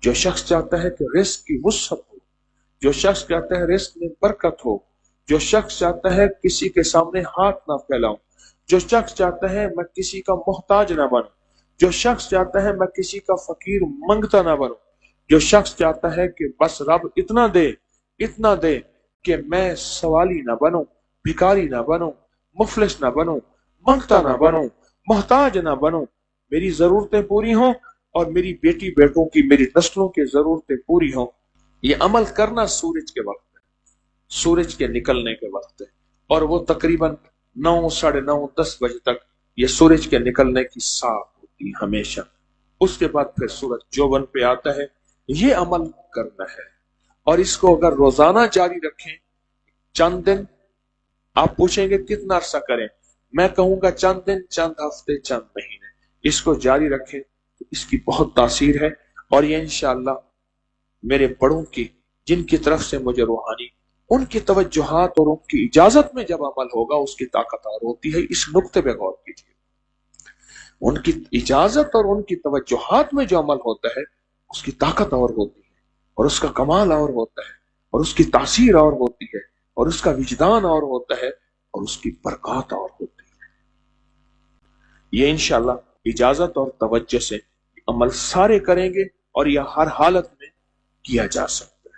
जो शख्स चाहता है कि रिस्क की वुसअत हो, जो शख्स चाहता है रिस्क में बरकत हो, जो शख्स चाहता है किसी के सामने हाथ ना फैलाऊं, जो शख्स चाहता है मैं किसी का मोहताज ना बनूं, जो शख्स चाहता है मैं किसी का फकीर मंगता ना बनूं, जो शख्स चाहता है कि बस रब इतना दे कि मैं सवाली ना बनूं, भिखारी ना बनूं, मुफलिस ना बनूं, मंगता ना बनूं, मोहताज ना बनूं, मेरी जरूरतें पूरी हों और मेरी बेटी बेटों की, मेरी नस्लों की जरूरतें पूरी हों। ये अमल करना सूरज के वक्त है, सूरज के निकलने के वक्त है, और वो तकरीबन 9, साढ़े 9, 10 बजे तक ये सूरज के निकलने की साख होती है हमेशा। उसके बाद फिर सूरज जोबन पे आता है। ये अमल करना है, और इसको अगर रोजाना जारी रखें, चंद दिन, आप पूछेंगे कितना अरसा करें, मैं कहूंगा चंद दिन, चंद हफ्ते, चंद महीने, इसको जारी रखें तो इसकी बहुत तासीर है। और ये इंशाअल्लाह मेरे बड़ों की, जिनकी तरफ से मुझे रूहानी, उनकी तवज्जुहात और उनकी इजाजत में जब अमल होगा उसकी ताकत और होती है। इस नुक्ते पे गौर कीजिए, उनकी इजाजत और उनकी तवज्जुहात में जो अमल होता है उसकी ताकत और होती है, और उसका कमाल और होता है, और उसकी तासीर और होती है, और उसका विजदान और होता है, और उसकी बरकत और होती है। ये इंशाअल्लाह इजाजत और तवज्जो से अमल सारे करेंगे, और यह हर हालत में किया जा सकता है।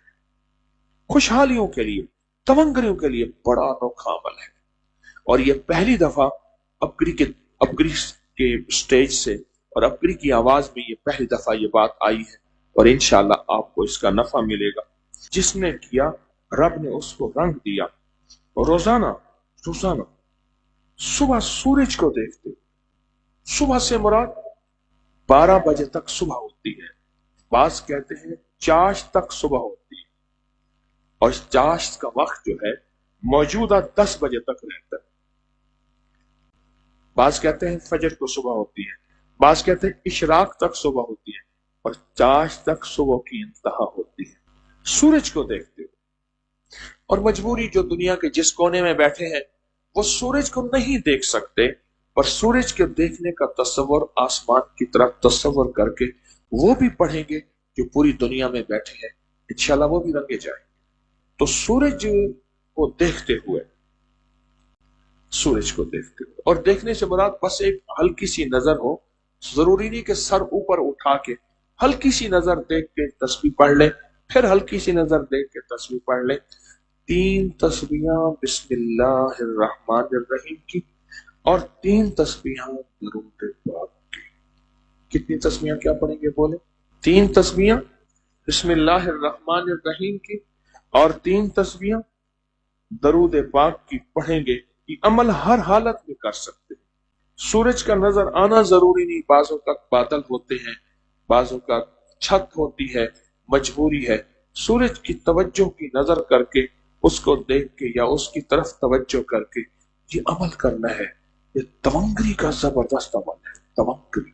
खुशहालियों के लिए, तवंगरियों के लिए बड़ा अनोखा अमल है, और यह पहली दफा अपगरी के स्टेज से और अपगरी की आवाज में ये पहली दफा ये बात आई है, और इंशाअल्लाह आपको इसका नफा मिलेगा। जिसने किया रब ने उसको रंग दिया। और रोजाना सुबह सूरज को देखते, सुबह से मुराद 12 बजे तक सुबह होती है, बास कहते हैं चाश तक सुबह होती है, और चाश का वक्त जो है मौजूदा 10 बजे तक रहता है। बास कहते हैं फजर को सुबह होती है, बास कहते हैं इशराक तक सुबह होती है, और चाश तक सुबह की इंतहा होती है। सूरज को देखते हो, और मजबूरी जो दुनिया के जिस कोने में बैठे हैं वो सूरज को नहीं देख सकते, पर सूरज के देखने का तस्वर, आसमान की तरफ तस्वर करके वो भी पढ़ेंगे जो पूरी दुनिया में बैठे हैं, इंशाल्लाह वो भी रंगे जाएंगे। तो सूरज को देखते हुए, सूरज को देखते हुए, और देखने से मुराद बस एक हल्की सी नजर हो, जरूरी नहीं कि सर ऊपर उठा के हल्की सी नजर देख के तस्बीह पढ़ ले, फिर हल्की सी नजर देख के तस्बीह पढ़ ले। 3 तस्बीहां बिस्मिल्लाहिर्रहमानिर्रहीम की, और 3 तस्बीहां दरूद पाक की। कितनी तस्बीहां क्या पढ़ेंगे बोले? 3 तस्बीहां बिस्मिल्लाहिर्रहमानिर्रहीम की, और 3 तस्बीहां दरूद पाक की पढ़ेंगे। ये अमल हर हालत में कर सकते हैं। सूरज का नजर आना जरूरी नहीं, बाजों का बादल होते हैं, बाजों का छत होती है, मजबूरी है। सूरज की तवज्जो की नजर करके, उसको देख के या उसकी तरफ तवज्जो करके ये अमल करना है। ये तवंगरी का जबरदस्त अमल है, तवंगरी।